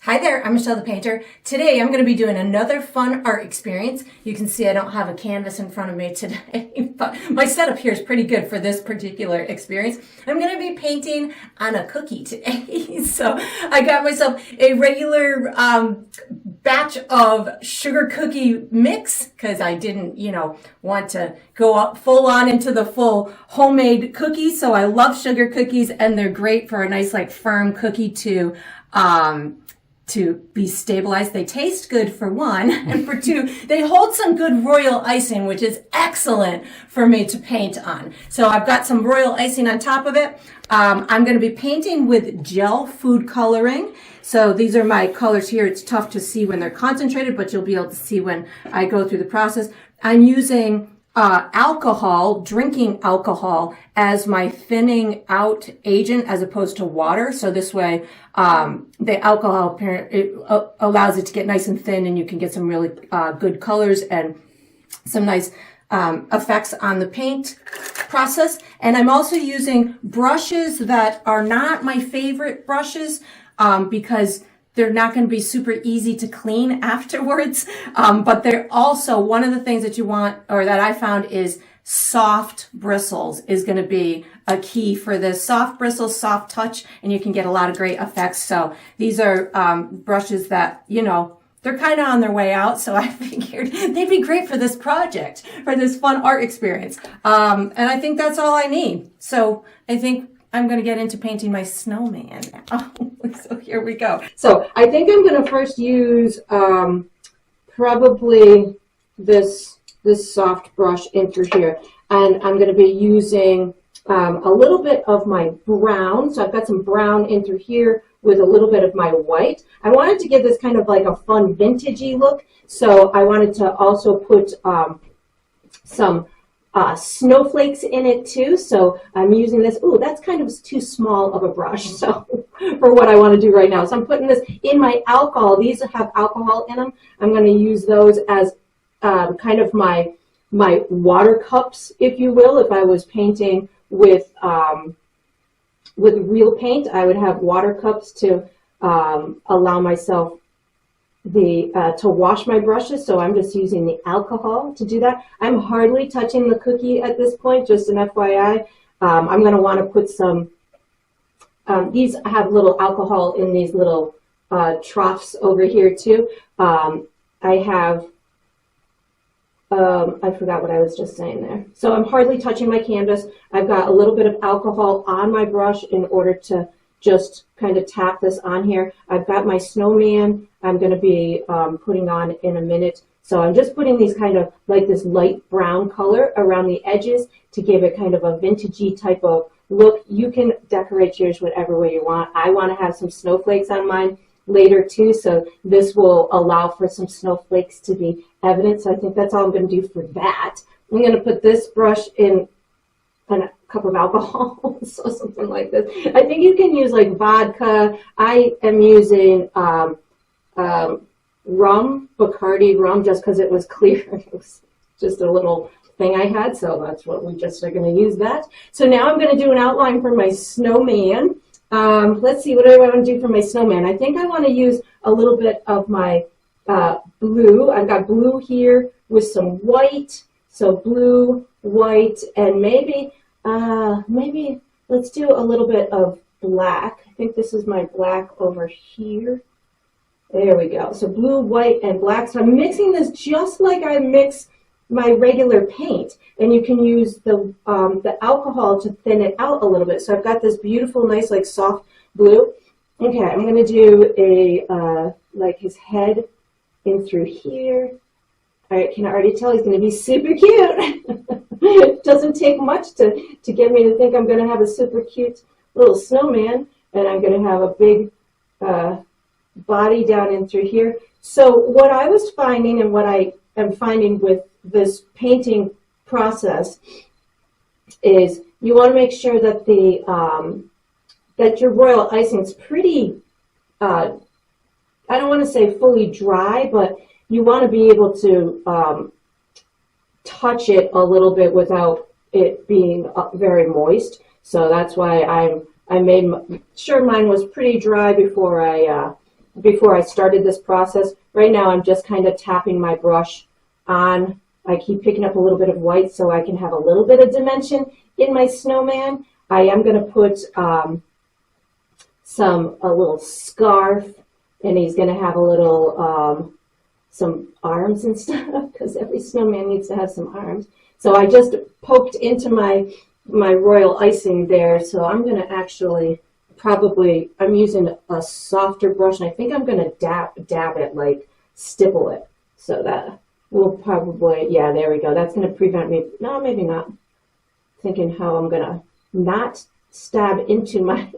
Hi there, I'm Michelle the Painter. Today I'm going to be doing another fun art experience. You can see I don't have a canvas in front of me today, but my setup here is pretty good for this particular experience. I'm going to be painting on a cookie today. So I got myself a regular batch of sugar cookie mix because I didn't, want to go up full on into the full homemade cookie. So I love sugar cookies and they're great for a nice firm cookie to be stabilized. They taste good for one, and for two, they hold some good royal icing, which is excellent for me to paint on. So I've got some royal icing on top of it. I'm going to be painting with gel food coloring. So these are my colors here. It's tough to see when they're concentrated, but you'll be able to see when I go through the process. I'm using alcohol, drinking alcohol, as my thinning out agent as opposed to water. So this way, the alcohol allows it to get nice and thin, and you can get some really good colors and some nice effects on the paint process. And I'm also using brushes that are not my favorite brushes because they're not going to be super easy to clean afterwards. But they're also, one of the things that you want, or that I found, is soft bristles is going to be a key for this. Soft bristles, soft touch, and you can get a lot of great effects. So these are brushes that, they're kind of on their way out. So I figured they'd be great for this project, for this fun art experience. And I think that's all I need. So I think I'm going to get into painting my snowman now. So here we go. So I think I'm going to first use probably this soft brush in through here. And I'm going to be using a little bit of my brown. So I've got some brown in through here with a little bit of my white. I wanted to give this kind of like a fun vintagey look. So I wanted to also put some snowflakes in it too. So I'm using this. Ooh, that's kind of too small of a brush. So for what I want to do right now. So I'm putting this in my alcohol. These have alcohol in them. I'm going to use those as kind of my water cups, if you will. If I was painting with real paint, I would have water cups to allow myself to wash my brushes. So I'm just using the alcohol to do that. I'm hardly touching the cookie at this point, just an FYI. I'm going to want to put some, these have little alcohol in these little troughs over here too. I have, I forgot what I was just saying there. So I'm hardly touching my canvas. I've got a little bit of alcohol on my brush in order to just kind of tap this on here. I've got my snowman I'm going to be putting on in a minute. So I'm just putting these kind of like this light brown color around the edges to give it kind of a vintagey type of look. You can decorate yours whatever way you want. I want to have some snowflakes on mine later too, so this will allow for some snowflakes to be evident. So I think that's all I'm going to do for that. I'm going to put this brush in a cup of alcohol, so something like this. I think you can use like vodka. I am using rum, Bacardi rum, just because it was clear. It was just a little thing I had, so that's what we just are going to use that. So now I'm going to do an outline for my snowman. Let's see, what do I want to do for my snowman? I think I want to use a little bit of my blue. I've got blue here with some white. So blue, white, and maybe let's do a little bit of black. I think this is my black over here. There we go. So blue, white, and black. So I'm mixing this just like I mix my regular paint, and you can use the alcohol to thin it out a little bit. So I've got this beautiful, nice, like soft blue. Okay, I'm going to do a like his head in through here. I can already tell he's going to be super cute. It doesn't take much to get me to think I'm going to have a super cute little snowman, and I'm going to have a big body down in through here. So what I was finding, and what I am finding with this painting process, is you want to make sure that that your royal icing is pretty, I don't want to say fully dry, but you want to be able to touch it a little bit without it being very moist. So that's why I made sure mine was pretty dry before I before I started this process. Right now I'm just kind of tapping my brush on. I keep picking up a little bit of white so I can have a little bit of dimension in my snowman. I am going to put a little scarf, and he's going to have a little some arms and stuff, because every snowman needs to have some arms. So I just poked into my royal icing there, so I'm going to actually probably, I'm using a softer brush, and I think I'm going to dab it, like stipple it. So that will probably, yeah, there we go. That's going to prevent me, no, maybe not. Thinking how I'm going to not stab into my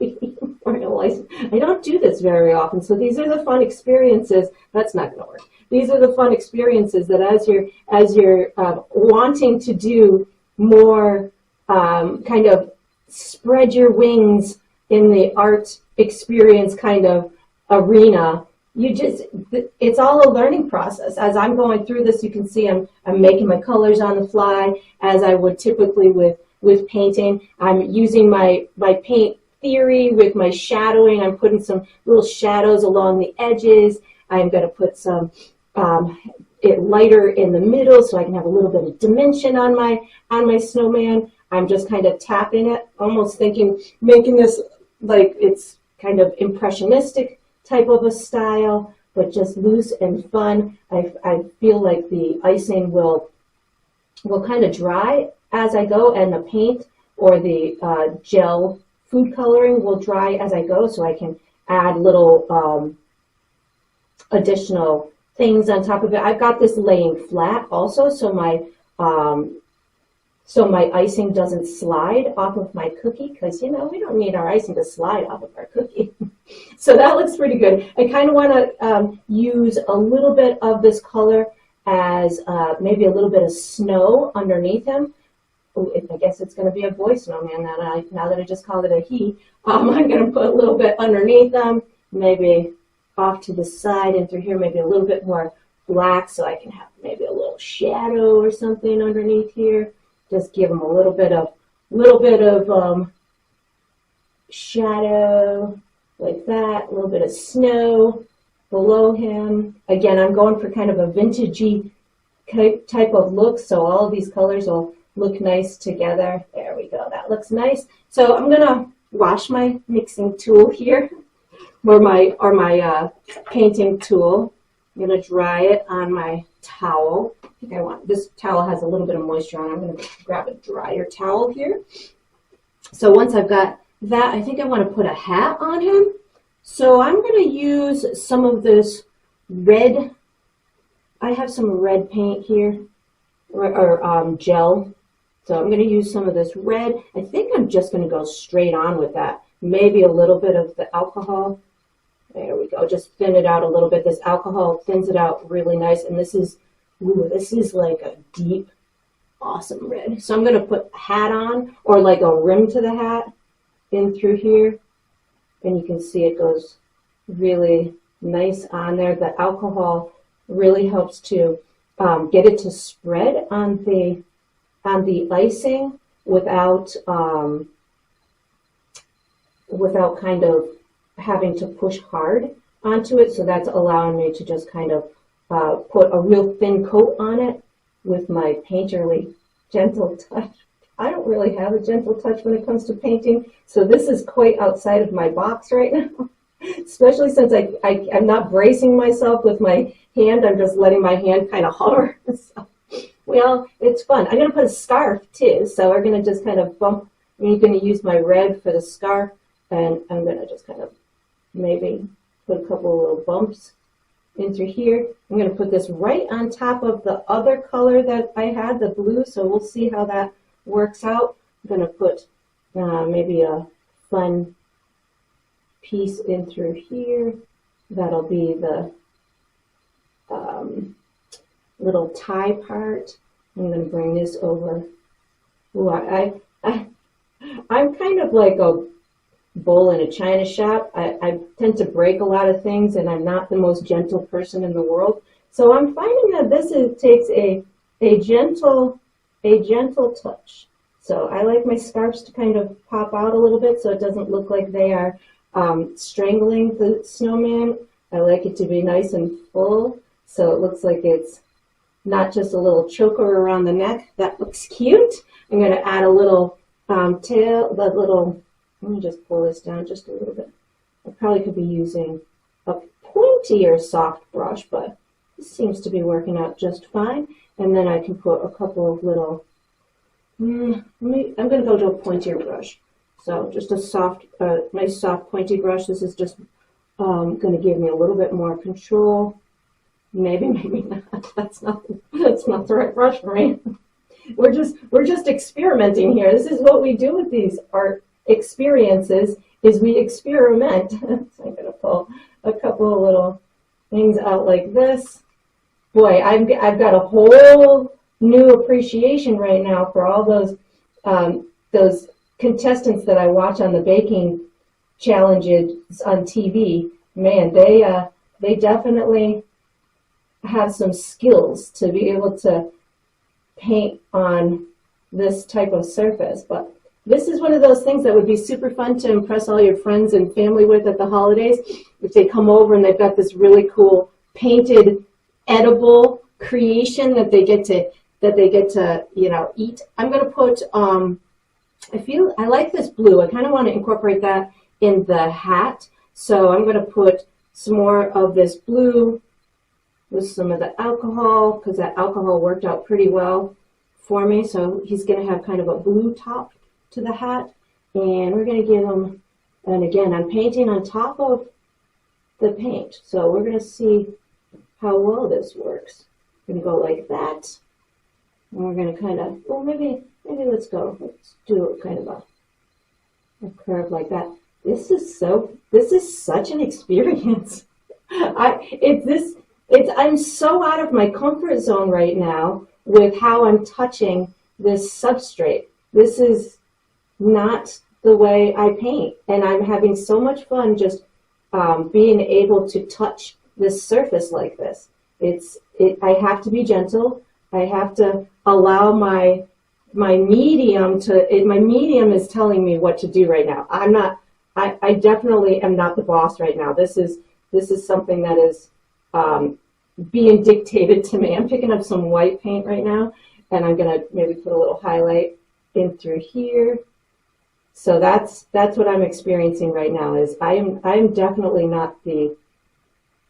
royal icing. I don't do this very often, so these are the fun experiences. That's not going to work. These are the fun experiences that as you're wanting to do more kind of spread your wings in the art experience kind of arena, it's all a learning process. As I'm going through this, you can see I'm making my colors on the fly, as I would typically with painting. I'm using my paint theory with my shadowing. I'm putting some little shadows along the edges. I'm going to put some it lighter in the middle so I can have a little bit of dimension on my snowman. I'm just kind of tapping it, almost thinking, making this like it's kind of impressionistic type of a style, but just loose and fun. I feel like the icing will kind of dry as I go, and the paint or the gel food coloring will dry as I go, so I can add little additional things on top of it. I've got this laying flat also, so my icing doesn't slide off of my cookie, because, you know, we don't need our icing to slide off of our cookie. So that looks pretty good. I kind of want to use a little bit of this color as maybe a little bit of snow underneath him. Ooh, I guess it's going to be a boy snowman now that I just called it a he. I'm going to put a little bit underneath them, maybe off to the side and through here, maybe a little bit more black, so I can have maybe a little shadow or something underneath here. Just give him a little bit of shadow like that, a little bit of snow below him. Again, I'm going for kind of a vintagey type of look, so all of these colors will look nice together. There we go, that looks nice. So I'm gonna wash my mixing tool here, or my painting tool. I'm gonna dry it on my towel. I think this towel has a little bit of moisture on it. I'm gonna grab a drier towel here. So once I've got that, I think I want to put a hat on him. So I'm gonna use some of this red. I have some red paint here, or gel. So I'm going to use some of this red. I think I'm just going to go straight on with that. Maybe a little bit of the alcohol. There we go. Just thin it out a little bit. This alcohol thins it out really nice. And this is like a deep, awesome red. So I'm going to put a hat on, or like a rim to the hat in through here. And you can see it goes really nice on there. The alcohol really helps to get it to spread on the icing without kind of having to push hard onto it. So that's allowing me to just kind of put a real thin coat on it with my painterly gentle touch. I don't really have a gentle touch when it comes to painting, so this is quite outside of my box right now. Especially since I'm not bracing myself with my hand, I'm just letting my hand kind of hover. So, well, it's fun. I'm going to put a scarf too, so we're going to just kind of bump. I'm going to use my red for the scarf, and I'm going to just kind of maybe put a couple of little bumps into here. I'm going to put this right on top of the other color that I had, the blue, so we'll see how that works out. I'm going to put maybe a fun piece in through here. That'll be the little tie part. I'm going to bring this over. Ooh, I'm kind of like a bull in a china shop. I tend to break a lot of things, and I'm not the most gentle person in the world. So I'm finding that this takes a gentle touch. So I like my scarves to kind of pop out a little bit so it doesn't look like they are strangling the snowman. I like it to be nice and full, so it looks like it's not just a little choker around the neck. That looks cute. I'm going to add a little tail, let me just pull this down just a little bit. I probably could be using a pointy or soft brush, but this seems to be working out just fine. And then I can put a couple of little, I'm going to go to a pointier brush. So just a soft, nice soft pointy brush. This is just going to give me a little bit more control. Maybe, maybe not. That's not the right brush for me. We're just experimenting here. This is what we do with these art experiences, is we experiment. So I'm going to pull a couple of little things out like this. Boy, I've got a whole new appreciation right now for all those contestants that I watch on the baking challenges on TV. Man, they definitely have some skills to be able to paint on this type of surface. But this is one of those things that would be super fun to impress all your friends and family with at the holidays. If they come over and they've got this really cool painted edible creation that they get to eat. I'm going to put I like this blue. I kind of want to incorporate that in the hat. So I'm going to put some more of this blue with some of the alcohol, because that alcohol worked out pretty well for me. So he's going to have kind of a blue top to the hat. And we're going to give him, and again, I'm painting on top of the paint. So we're going to see how well this works. We're going to go like that. And we're going to kind of, well, maybe let's do kind of a curve like that. This is such an experience. I'm so out of my comfort zone right now with how I'm touching this substrate. This is not the way I paint, and I'm having so much fun just being able to touch this surface like this. I have to be gentle. I have to allow my medium my medium is telling me what to do right now. I definitely am not the boss right now. This is something that is being dictated to me. I'm picking up some white paint right now, and I'm gonna maybe put a little highlight in through here. So that's what I'm experiencing right now. Is I'm definitely not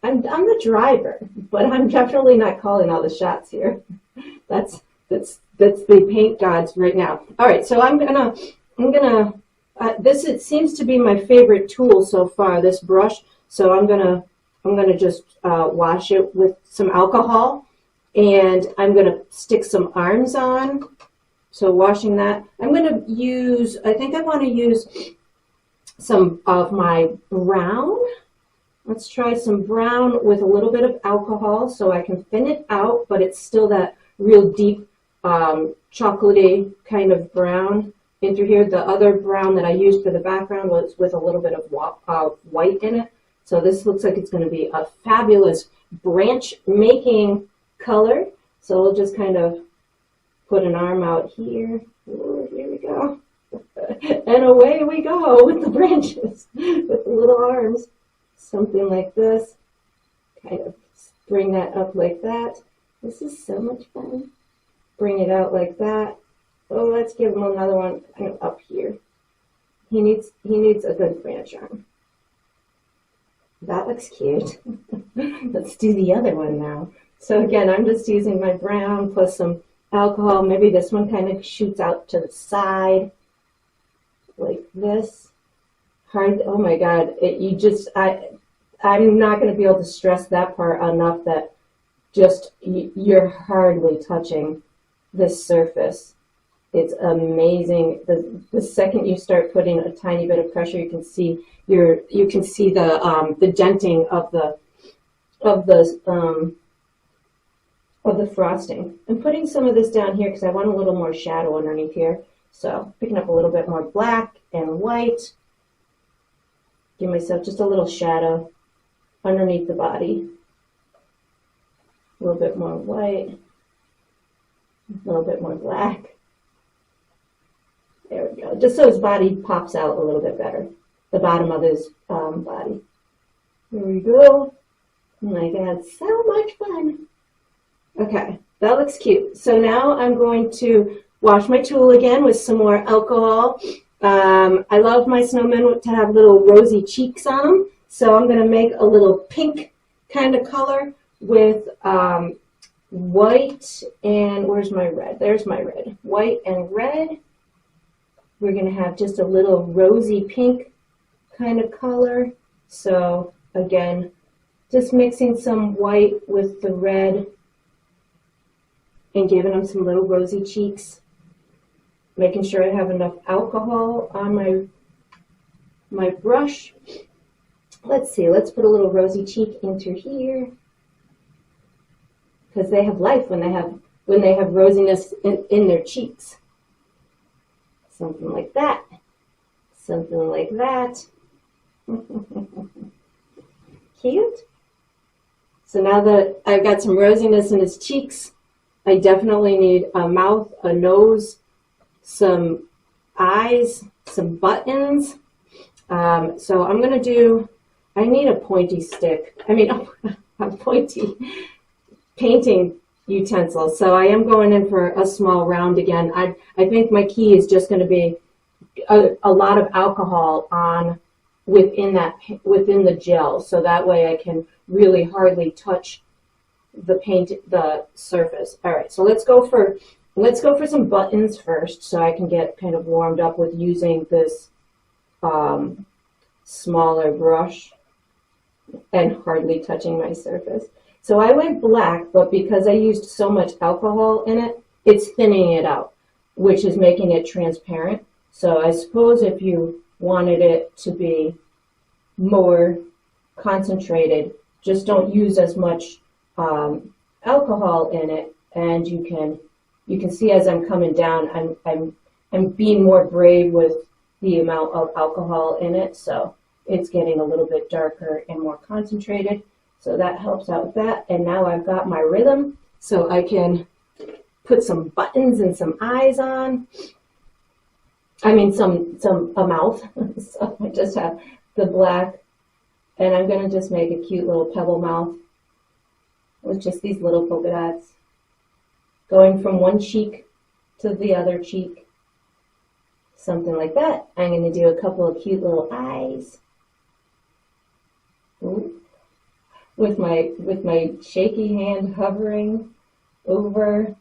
I'm the driver, but I'm definitely not calling all the shots here. That's the paint gods right now. All right, so I'm gonna this, it seems to be my favorite tool so far, this brush. So I'm gonna just wash it with some alcohol, and I'm gonna stick some arms on. So washing that, I'm gonna use, I think I want to use some of my brown. Let's try some brown with a little bit of alcohol so I can thin it out, but it's still that real deep chocolatey kind of brown in through here. The other brown that I used for the background was with a little bit of white in it. So this looks like it's going to be a fabulous branch making color. So we'll just kind of put an arm out here. Ooh, here we go. And away we go with the branches, with the little arms. Something like this. Kind of bring that up like that. This is so much fun. Bring it out like that. Oh, let's give him another one kind of up here. He needs a good branch arm. That looks cute. Let's do the other one now. So again, I'm just using my brown plus some alcohol. Maybe this one kind of shoots out to the side like this. Hard. Oh my God! I'm not going to be able to stress that part enough. That just you're hardly touching this surface. It's amazing. The second you start putting a tiny bit of pressure, you can see the denting of the frosting. I'm putting some of this down here because I want a little more shadow underneath here. So picking up a little bit more black and white. Give myself just a little shadow underneath the body. A little bit more white. A little bit more black. There we go. Just so his body pops out a little bit better. The bottom of his body. There we go. Oh my God, so much fun. Okay, that looks cute. So now I'm going to wash my tool again with some more alcohol. I love my snowmen to have little rosy cheeks on them. So I'm going to make a little pink kind of color with white and, where's my red? There's my red. White and red. We're going to have just a little rosy pink kind of color. So again, just mixing some white with the red and giving them some little rosy cheeks. Making sure I have enough alcohol on my brush. Let's see, let's put a little rosy cheek into here. Because they have life when they have rosiness in their cheeks. Something like that. Something like that. Cute. So now that I've got some rosiness in his cheeks, I definitely need a mouth, a nose, some eyes, some buttons. So I'm going to do, I need a pointy stick. I mean, a pointy painting utensil. So I am going in for a small round again. I think my key is just going to be a lot of alcohol on within the gel, so that way I can really hardly touch the surface. All right, so let's go for some buttons first, so I can get kind of warmed up with using this smaller brush and hardly touching my surface. So I went black, but because I used so much alcohol in it, it's thinning it out, which is making it transparent. So I suppose if you wanted it to be more concentrated, just don't use as much alcohol in it, and you can see as I'm coming down, I'm being more brave with the amount of alcohol in it, so it's getting a little bit darker and more concentrated. So that helps out with that. And now I've got my rhythm, so I can put some buttons and some eyes on. I mean, a mouth. So I just have the black, and I'm going to just make a cute little pebble mouth with just these little polka dots going from one cheek to the other cheek. Something like that. I'm going to do a couple of cute little eyes. Ooh. With my shaky hand hovering over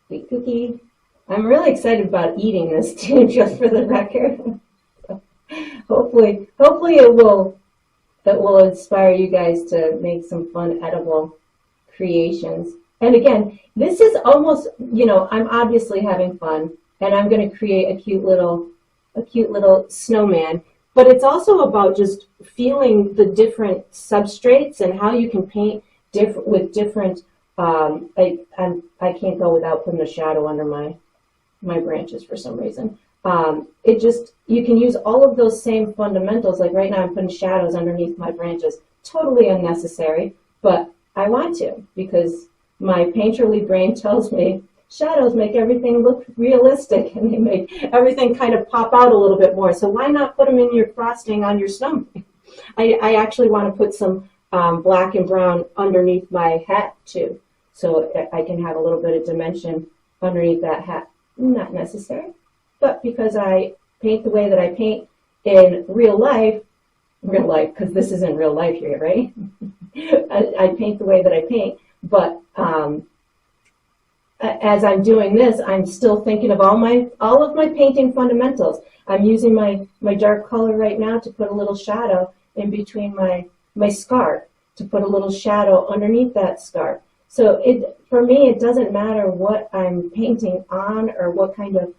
the cookie. I'm really excited about eating this too, just for the record. Hopefully it will inspire you guys to make some fun edible creations. And again, this is almost, I'm obviously having fun, and I'm going to create a cute little snowman. But it's also about just feeling the different substrates and how you can paint with different. I can't go without putting a shadow under my branches for some reason. You can use all of those same fundamentals. Like right now, I'm putting shadows underneath my branches. Totally unnecessary, but I want to because my painterly brain tells me shadows make everything look realistic, and they make everything kind of pop out a little bit more. So why not put them in your frosting on your snowman? I actually want to put some black and brown underneath my hat too, so I can have a little bit of dimension underneath that hat. Not necessary, but because I paint the way that I paint in real life, because this isn't real life here, right? I paint the way that I paint, but as I'm doing this, I'm still thinking of all of my painting fundamentals. I'm using my dark color right now to put a little shadow in between my scarf, to put a little shadow underneath that scarf. So for me, it doesn't matter what I'm painting on or what kind of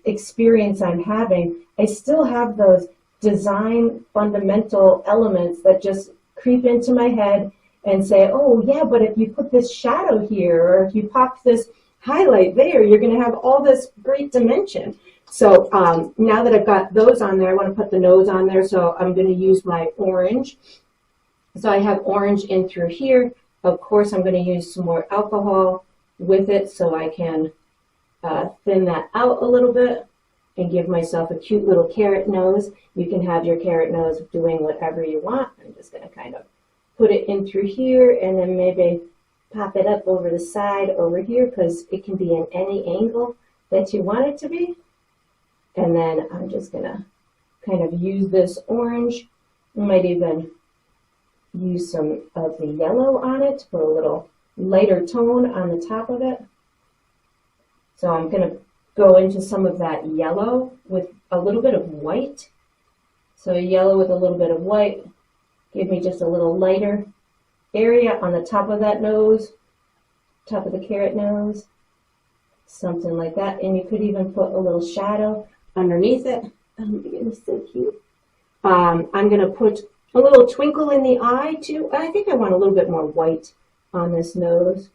experience I'm having. I still have those design fundamental elements that just creep into my head and say, oh yeah, but if you put this shadow here, or if you pop this highlight there, you're going to have all this great dimension. So now that I've got those on there, I want to put the nose on there, so I'm going to use my orange. So I have orange in through here. Of course, I'm going to use some more alcohol with it so I can thin that out a little bit and give myself a cute little carrot nose. You can have your carrot nose doing whatever you want. I'm just going to kind of put it in through here and then maybe pop it up over the side over here, because it can be in any angle that you want it to be. And then I'm just gonna kind of use this orange. I might even use some of the yellow on it to put a little lighter tone on the top of it. So I'm gonna go into some of that yellow with a little bit of white. So yellow with a little bit of white, give me just a little lighter area on the top of that nose, top of the carrot nose, something like that. And you could even put a little shadow underneath it. Oh, it's so cute. I'm going to put a little twinkle in the eye too. I think I want a little bit more white on this nose.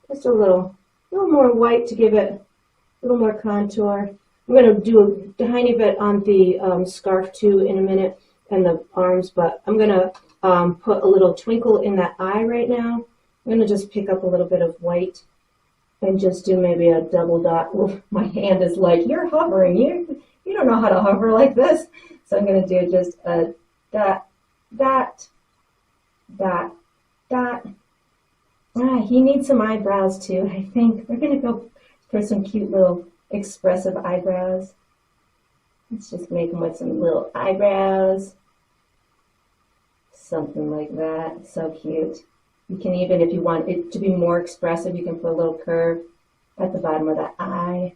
Just a little more white to give it a little more contour. I'm going to do a tiny bit on the scarf too in a minute, and the arms, but I'm going to put a little twinkle in that eye right now. I'm going to just pick up a little bit of white and just do maybe a double dot. Oof, my hand is like, you're hovering. You don't know how to hover like this. So I'm going to do just a dot, dot, dot, dot. He needs some eyebrows too, I think. We're going to go for some cute little expressive eyebrows. Let's just make them with some little eyebrows. Something like that. So cute. You can even, if you want it to be more expressive, you can put a little curve at the bottom of the eye.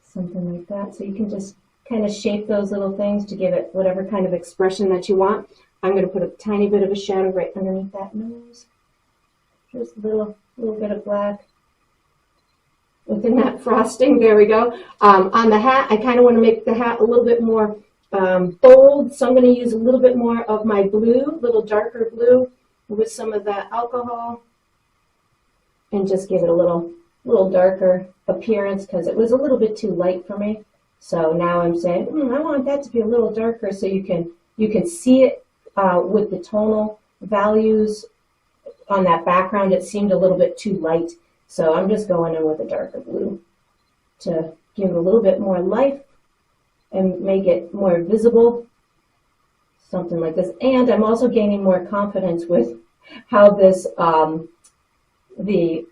Something like that. So you can just kind of shape those little things to give it whatever kind of expression that you want. I'm going to put a tiny bit of a shadow right underneath that nose. Just a little bit of black within that frosting. There we go. On the hat, I kind of want to make the hat a little bit more bold, so I'm going to use a little bit more of my blue, a little darker blue, with some of that alcohol, and just give it a little darker appearance, because it was a little bit too light for me. So now I'm saying, I want that to be a little darker, so you can see it with the tonal values on that background. It seemed a little bit too light, so I'm just going in with a darker blue to give it a little bit more life and make it more visible, something like this. And I'm also gaining more confidence with how this the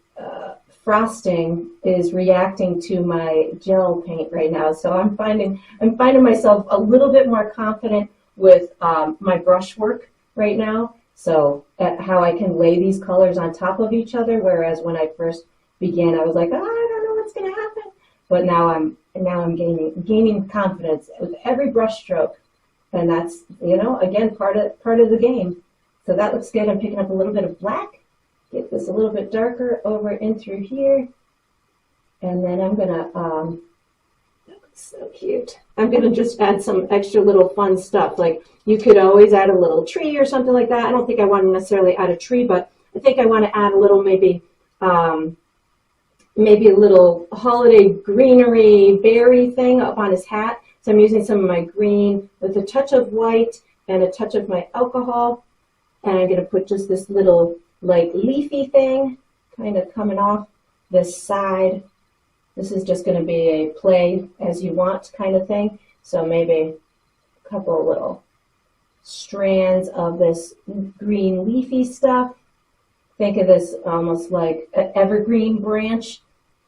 frosting is reacting to my gel paint right now. So I'm finding myself a little bit more confident with my brush work right now. So at how I can lay these colors on top of each other, whereas when I first began, I was like, oh, I don't know what's going to happen. But now I'm gaining confidence with every brush stroke, and that's, again, part of the game. So that looks good. I'm picking up a little bit of black, get this a little bit darker over in through here, and then I'm gonna that looks so cute. I'm gonna just add some extra little fun stuff. Like, you could always add a little tree or something like that. I don't think I want to necessarily add a tree, but I think I want to add a little maybe a little holiday greenery berry thing up on his hat. So I'm using some of my green with a touch of white and a touch of my alcohol. And I'm going to put just this little like leafy thing kind of coming off this side. This is just going to be a play as you want kind of thing. So maybe a couple of little strands of this green leafy stuff. Think of this almost like an evergreen branch.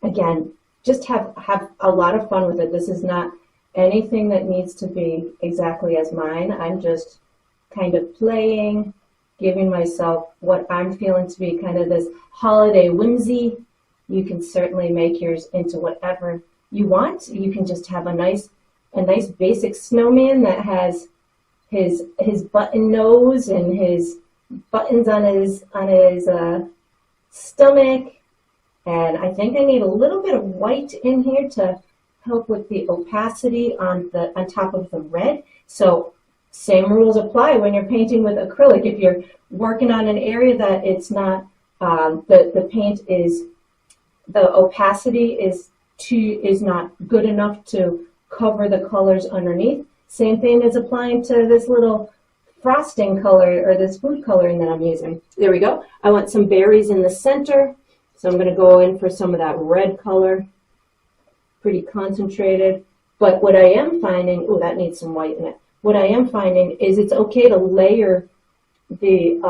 Again, just have a lot of fun with it. This is not anything that needs to be exactly as mine. I'm just kind of playing, giving myself what I'm feeling to be kind of this holiday whimsy. You can certainly make yours into whatever you want. You can just have a nice basic snowman that has his button nose and his buttons on his stomach. And I think I need a little bit of white in here to help with the opacity on top of the red. So same rules apply when you're painting with acrylic. If you're working on an area that it's not the paint is, the opacity is not good enough to cover the colors underneath. Same thing is applying to this little frosting color or this food coloring that I'm using. There we go. I want some berries in the center. So I'm going to go in for some of that red color, pretty concentrated. But what I am finding, oh, that needs some white in it. What I am finding is it's okay to layer the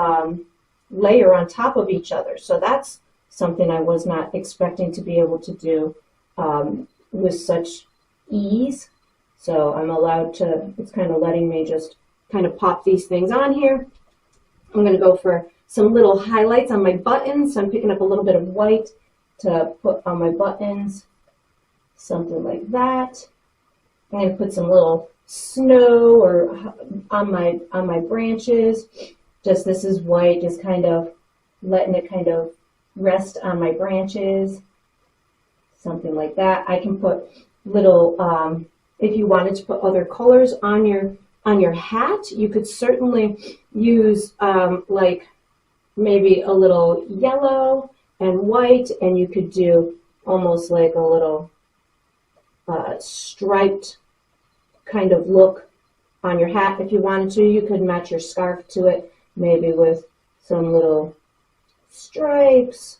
layer on top of each other. So that's something I was not expecting to be able to do with such ease. So I'm allowed to, it's kind of letting me just kind of pop these things on here. I'm going to go for some little highlights on my buttons. So I'm picking up a little bit of white to put on my buttons, something like that. I'm going to put some little snow or on my branches. Just this is white, just kind of letting it kind of rest on my branches, something like that. I can put little, if you wanted to put other colors on your hat, you could certainly use like maybe a little yellow and white, and you could do almost like a little striped kind of look on your hat if you wanted to. You could match your scarf to it, maybe with some little stripes,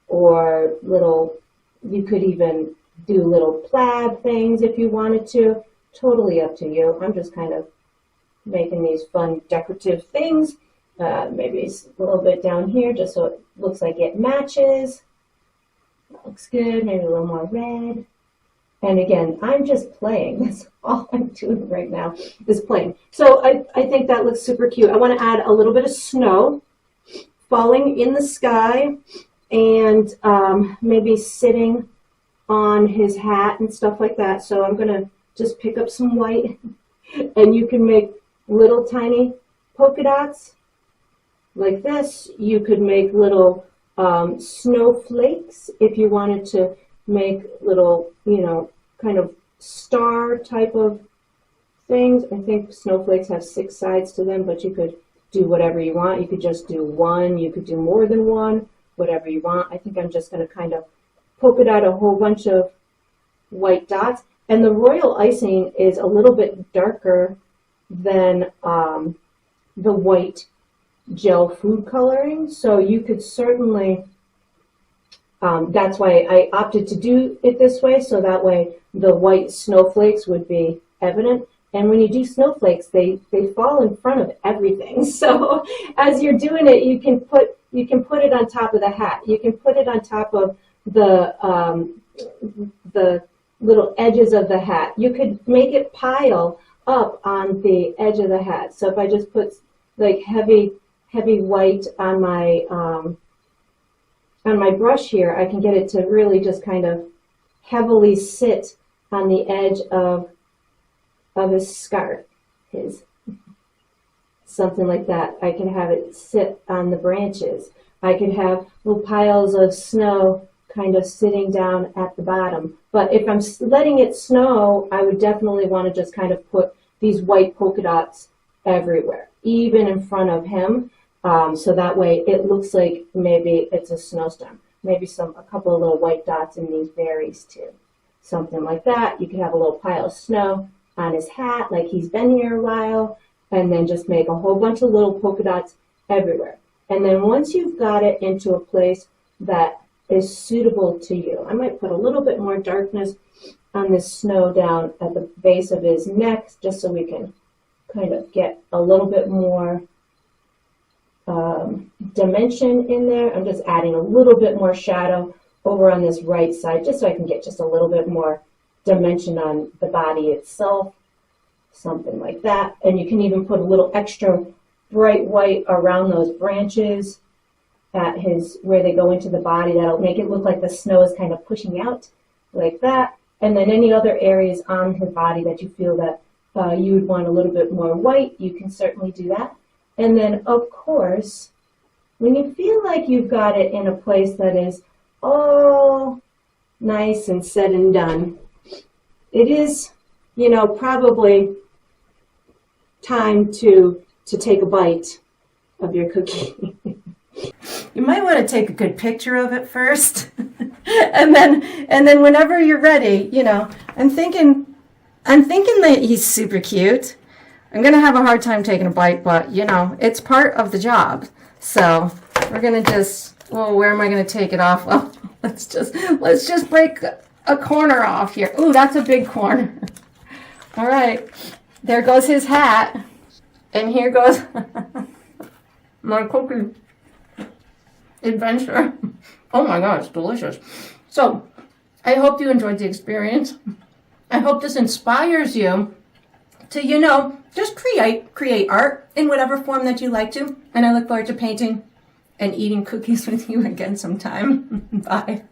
or little, you could even do little plaid things if you wanted to. Totally up to you. I'm just kind of making these fun decorative things. Maybe a little bit down here just so it looks like it matches. That looks good. Maybe a little more red. And again, I'm just playing. That's all I'm doing right now is playing. So I think that looks super cute. I want to add a little bit of snow falling in the sky, and maybe sitting on his hat and stuff like that. So I'm going to just pick up some white, and you can make little tiny polka dots like this. You could make little snowflakes if you wanted to make little, you know, kind of star type of things. I think snowflakes have 6 sides to them, but you could do whatever you want. You could just do one, you could do more than one, whatever you want. I think I'm just going to kind of polka dot a whole bunch of white dots. And the royal icing is a little bit darker than the white gel food coloring, so you could certainly, that's why I opted to do it this way, so that way the white snowflakes would be evident. And when you do snowflakes, they fall in front of everything. So as you're doing it, you can put it on top of the hat. You can put it on top of the little edges of the hat. You could make it pile up on the edge of the hat. So if I just put like heavy white on my brush here, I can get it to really just kind of heavily sit on the edge of his scarf, something like that. I can have it sit on the branches. I could have little piles of snow kind of sitting down at the bottom. But if I'm letting it snow, I would definitely want to just kind of put these white polka dots everywhere, even in front of him, so that way it looks like maybe it's a snowstorm. Maybe a couple of little white dots in these berries too. Something like that. You could have a little pile of snow on his hat, like he's been here a while, and then just make a whole bunch of little polka dots everywhere. And then once you've got it into a place that is suitable to you, I might put a little bit more darkness on this snow down at the base of his neck, just so we can kind of get a little bit more dimension in there. I'm just adding a little bit more shadow over on this right side, just so I can get just a little bit more dimension on the body itself, something like that. And you can even put a little extra bright white around those branches at where they go into the body. That'll make it look like the snow is kind of pushing out like that. And then any other areas on his body that you feel that you would want a little bit more white, you can certainly do that. And then, of course, when you feel like you've got it in a place that is all nice and said and done, it is, you know, probably time to take a bite of your cookie. You might want to take a good picture of it first, and then whenever you're ready, you know, I'm thinking that he's super cute. I'm going to have a hard time taking a bite, but, you know, it's part of the job. So we're going to just, well, where am I going to take it off? Well, let's just break a corner off here. Ooh, that's a big corner. All right. There goes his hat. And here goes, my cookie adventure. Oh my God, it's delicious. So I hope you enjoyed the experience. I hope this inspires you to, just create art in whatever form that you like to. And I look forward to painting and eating cookies with you again sometime. Bye.